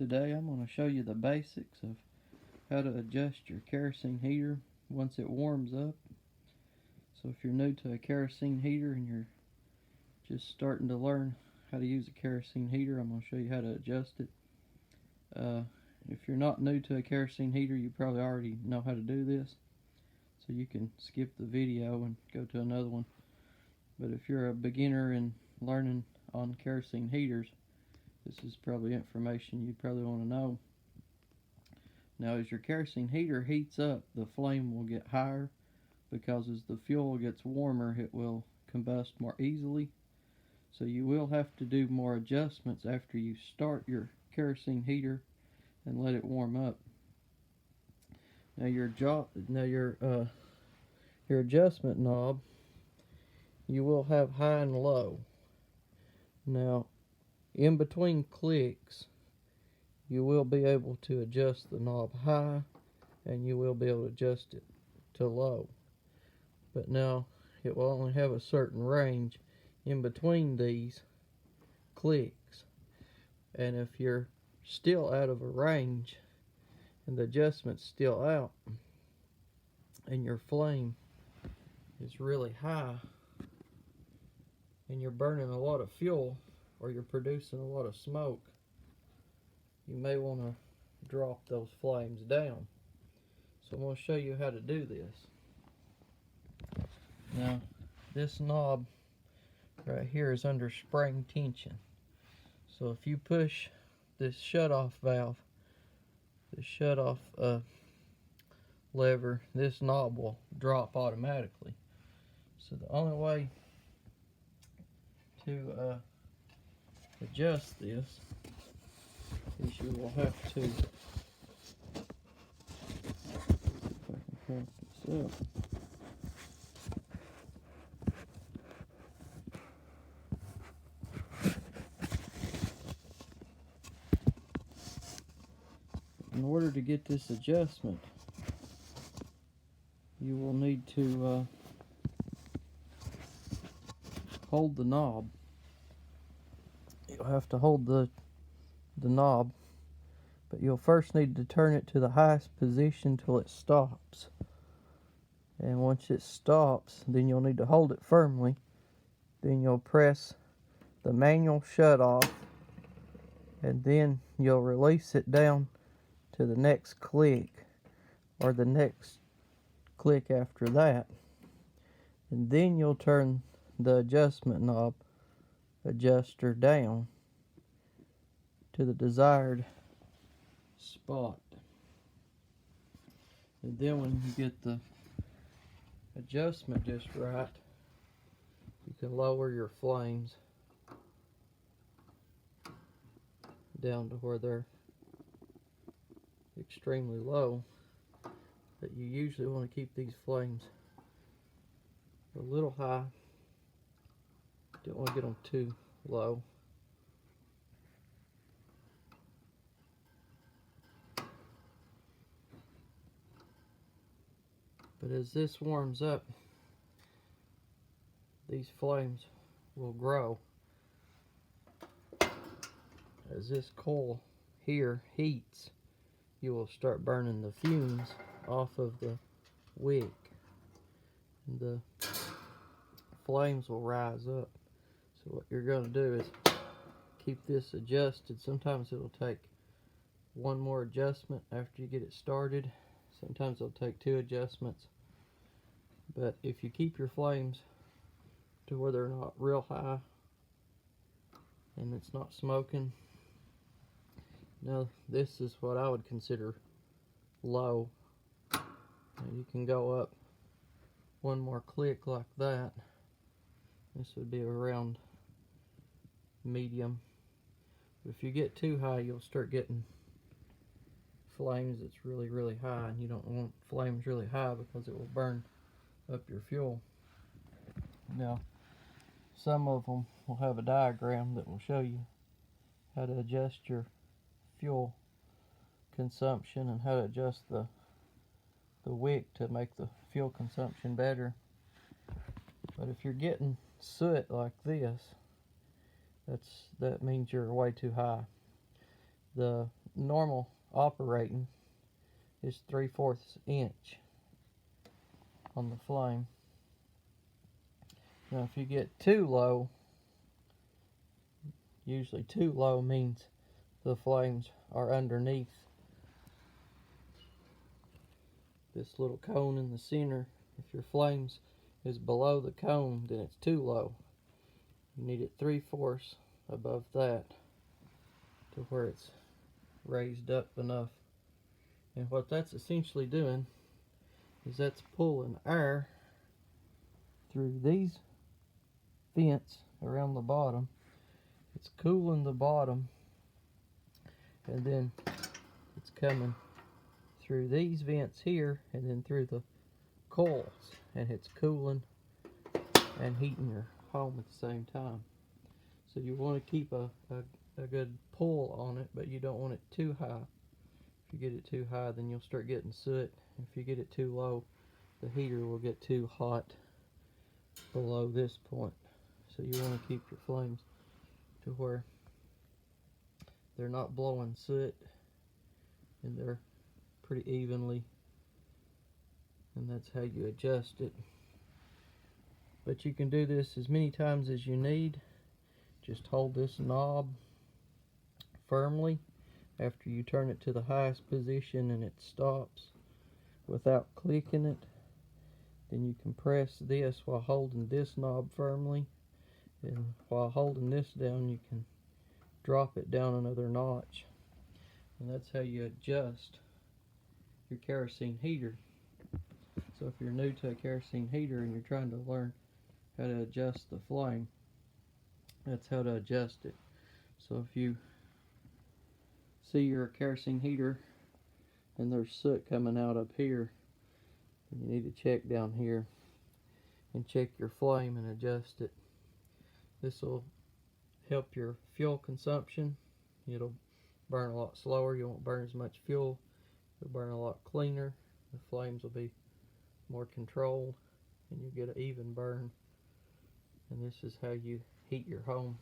Today I'm going to show you the basics of how to adjust your kerosene heater once it warms up. So if you're new to a kerosene heater and you're just starting to learn how to use a kerosene heater, I'm going to show you how to adjust it. If you're not new to a kerosene heater, you probably already know how to do this, so you can skip the video and go to another one. But if you're a beginner in learning on kerosene heaters, this is probably information you probably want to know. Now, as your kerosene heater heats up, the flame will get higher because as the fuel gets warmer, it will combust more easily. So you will have to do more adjustments after you start your kerosene heater and let it warm up. Now your adjustment knob, you will have high and low. Now, in between clicks, you will be able to adjust the knob high and you will be able to adjust it to low. But now it will only have a certain range in between these clicks. And if you're still out of a range and the adjustment's still out and your flame is really high and you're burning a lot of fuel or you're producing a lot of smoke, you may want to drop those flames down. So I'm going to show you how to do this. Now, this knob right here is under spring tension. So if you push this shutoff valve, the shutoff lever, this knob will drop automatically. So the only way to adjust this is you will have to, if I can crank this up. In order to get this adjustment, you will need to hold the knob. You'll have to hold the knob, but you'll first need to turn it to the highest position till it stops. And once it stops, then you'll need to hold it firmly. Then you'll press the manual shut off, and then you'll release it down to the next click or the next click after that, and then you'll turn the adjustment knob adjuster down to the desired spot. And then when you get the adjustment just right, you can lower your flames down to where they're extremely low. But you usually want to keep these flames a little high. Don't want to get them too low. But as this warms up, these flames will grow. As this coil here heats, you will start burning the fumes off of the wick. And the flames will rise up. So what you're going to do is keep this adjusted. Sometimes it'll take one more adjustment after you get it started. Sometimes it'll take two adjustments. But if you keep your flames to where they're not real high and it's not smoking, now this is what I would consider low. Now you can go up one more click like that. This would be around medium. But if you get too high, you'll start getting flames that's really high, and you don't want flames really high because it will burn up your fuel. Now, some of them will have a diagram that will show you how to adjust your fuel consumption and how to adjust the wick to make the fuel consumption better. But if you're getting soot like this, that means you're way too high. The normal operating is 3/4 inch on the flame. Now if you get too low, usually too low means the flames are underneath this little cone in the center. If your flames is below the cone, then it's too low. You need it 3/4 above that to where it's raised up enough. And what that's essentially doing is that's pulling air through these vents around the bottom. It's cooling the bottom, and then it's coming through these vents here and then through the coils, and it's cooling and heating your home at the same time. So you want to keep a good pull on it, but you don't want it too high. If you get it too high, then you'll start getting soot. If you get it too low, the heater will get too hot below this point. So you want to keep your flames to where they're not blowing soot and they're pretty evenly, and that's how you adjust it. But you can do this as many times as you need. Just hold this knob firmly after you turn it to the highest position and it stops without clicking it. Then you can press this while holding this knob firmly, and while holding this down you can drop it down another notch, and that's how you adjust your kerosene heater. So if you're new to a kerosene heater and you're trying to learn how to adjust the flame, that's how to adjust it. So if you see your kerosene heater and there's soot coming out up here, you need to check down here and check your flame and adjust it. This will help your fuel consumption. It'll burn a lot slower. You won't burn as much fuel. It'll burn a lot cleaner. The flames will be more controlled and you get an even burn. And this is how you heat your home,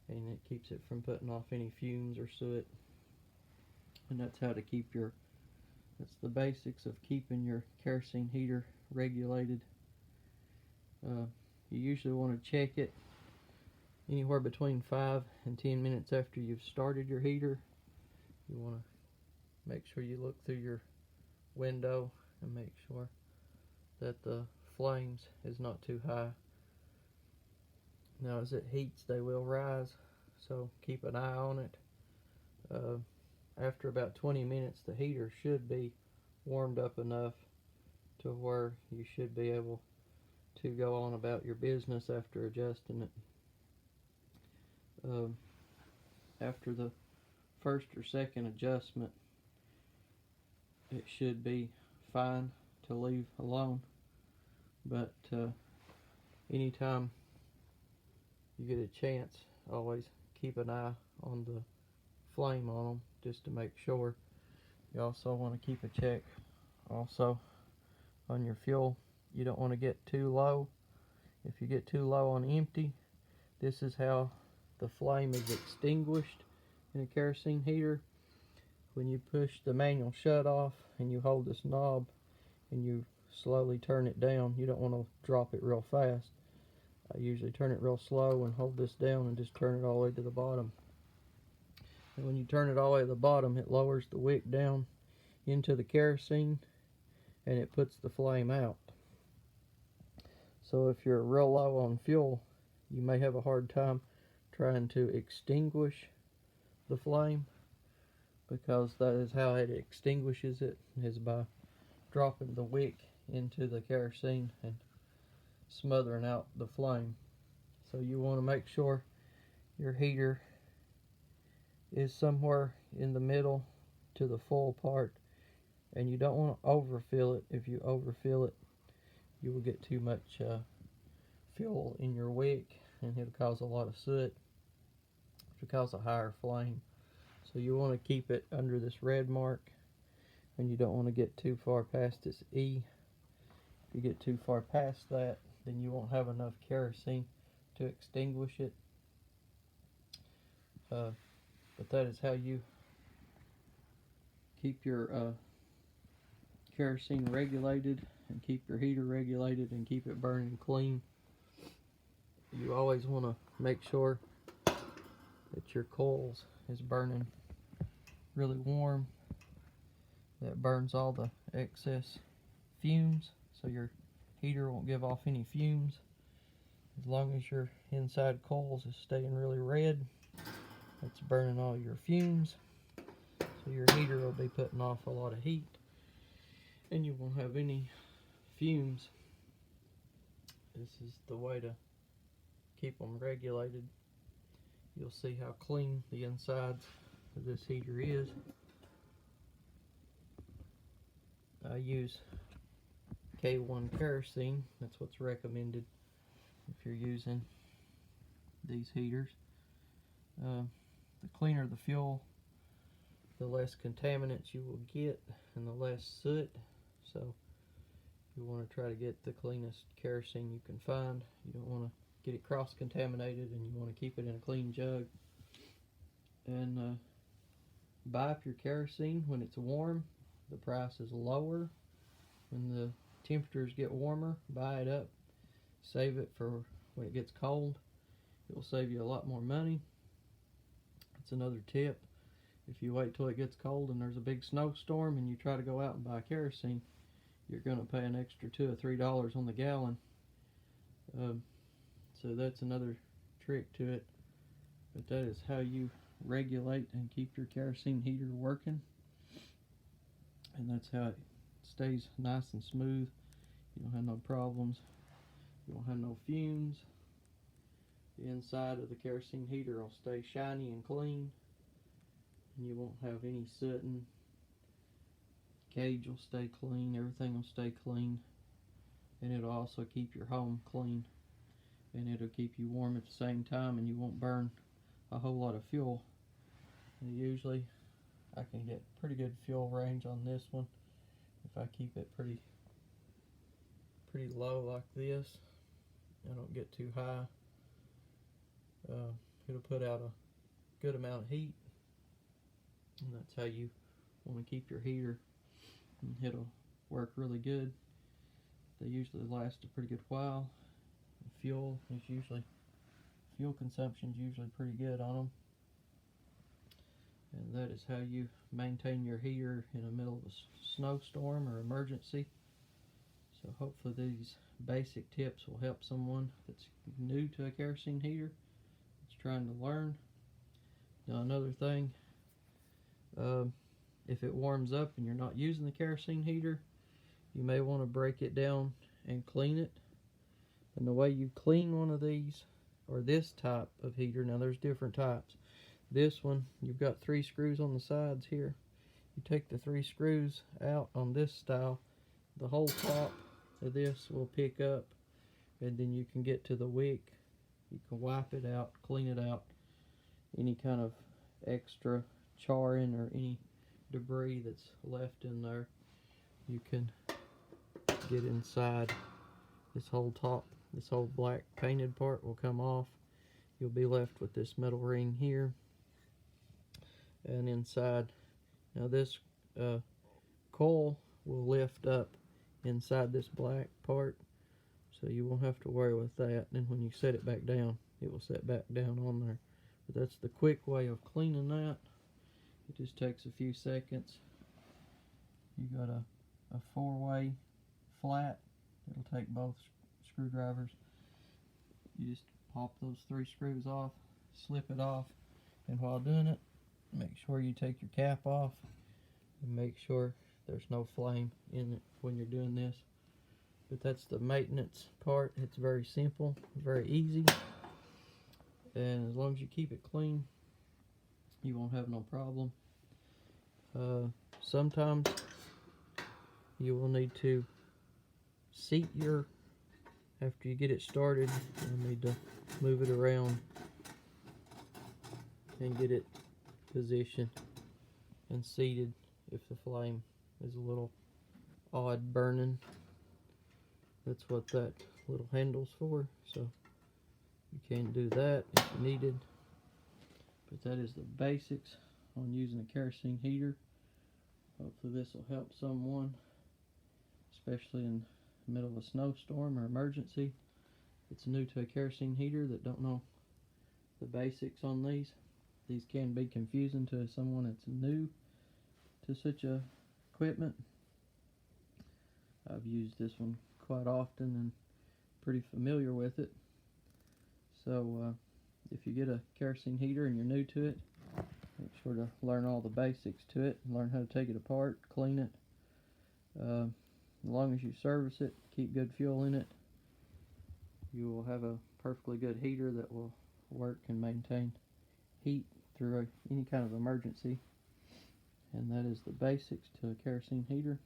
and it keeps it from putting off any fumes or soot. And that's how to keep that's the basics of keeping your kerosene heater regulated. You usually want to check it anywhere between 5 and 10 minutes after you've started your heater. You want to make sure you look through your window and make sure that the flames is not too high. Now as it heats, they will rise, so keep an eye on it. After about 20 minutes, the heater should be warmed up enough to where you should be able to go on about your business after adjusting it. After the first or second adjustment, it should be fine to leave alone. But anytime you get a chance, always keep an eye on the flame on them just to make sure. You also want to keep a check also on your fuel. You don't want to get too low. If you get too low on empty, this is how the flame is extinguished in a kerosene heater. When you push the manual shut off and you hold this knob and you slowly turn it down, you don't want to drop it real fast. I usually turn it real slow and hold this down and just turn it all the way to the bottom. And when you turn it all the way to the bottom, it lowers the wick down into the kerosene and it puts the flame out. So if you're real low on fuel, you may have a hard time trying to extinguish the flame, because that is how it extinguishes it, is by dropping the wick into the kerosene and smothering out the flame. So you want to make sure your heater is somewhere in the middle to the full part, and you don't want to overfill it. If you overfill it, you will get too much fuel in your wick and it'll cause a lot of soot, which will cause a higher flame. So you want to keep it under this red mark, and you don't want to get too far past this E. If you get too far past that, then you won't have enough kerosene to extinguish it. But that is how you keep your kerosene regulated and keep your heater regulated and keep it burning clean, you always want to make sure that your coils is burning really warm. That burns all the excess fumes, so your heater won't give off any fumes. As long as your inside coils is staying really red, that's burning all your fumes, so your heater will be putting off a lot of heat and you won't have any fumes. This is the way to keep them regulated. You'll see how clean the insides of this heater is. I use K1 kerosene. That's what's recommended if you're using these heaters. The cleaner the fuel, the less contaminants you will get and the less soot. So you want to try to get the cleanest kerosene you can find. You don't want to get it cross-contaminated, and you want to keep it in a clean jug. And buy up your kerosene when it's warm. The price is lower. When the temperatures get warmer, buy it up. Save it for when it gets cold. It will save you a lot more money. It's another tip. If you wait till it gets cold and there's a big snowstorm and you try to go out and buy kerosene, you're going to pay an extra $2 or $3 on the gallon. So that's another trick to it. But that is how you regulate and keep your kerosene heater working. And that's how it stays nice and smooth. You don't have no problems. You won't have no fumes. The inside of the kerosene heater will stay shiny and clean. And you won't have any sooting. Cage will stay clean. Everything will stay clean. And it'll also keep your home clean. And it'll keep you warm at the same time, and you won't burn a whole lot of fuel. And usually I can get pretty good fuel range on this one if I keep it pretty low like this. I don't get too high. It'll put out a good amount of heat, and that's how you want to keep your heater, and it'll work really good. They usually last a pretty good while. Fuel consumption is usually pretty good on them. And that is how you maintain your heater in the middle of a snowstorm or emergency. So hopefully these basic tips will help someone that's new to a kerosene heater, that's trying to learn. Now another thing, if it warms up and you're not using the kerosene heater, you may want to break it down and clean it. And the way you clean one of these, or this type of heater, now there's different types. This one, you've got 3 screws on the sides here. You take the 3 screws out on this style, the whole top of this will pick up, and then you can get to the wick. You can wipe it out, clean it out. Any kind of extra charring or any debris that's left in there, you can get inside. This whole top, this whole black painted part will come off. You'll be left with this metal ring here. And inside, now this coil will lift up inside this black part, so you won't have to worry with that. And when you set it back down, it will set back down on there. But that's the quick way of cleaning that. It just takes a few seconds. You got a 4-way flat. It'll take both screwdrivers. You just pop those 3 screws off, slip it off, and while doing it, make sure you take your cap off and make sure there's no flame in it when you're doing this. But that's the maintenance part. It's very simple, very easy, and as long as you keep it clean, you won't have no problem. Sometimes you will need to seat your, after you get it started, you'll need to move it around and get it positioned and seated if the flame is a little odd burning. That's what that little handle's for, so you can do that if you needed. But that is the basics on using a kerosene heater. Hopefully this will help someone, especially in the middle of a snowstorm or emergency. It's new to a kerosene heater that don't know the basics on these. These can be confusing to someone that's new to such a equipment. I've used this one quite often and pretty familiar with it. So if you get a kerosene heater and you're new to it, make sure to learn all the basics to it and learn how to take it apart, clean it. As long as you service it, keep good fuel in it, you will have a perfectly good heater that will work and maintain heat through any kind of emergency. And that is the basics to a kerosene heater.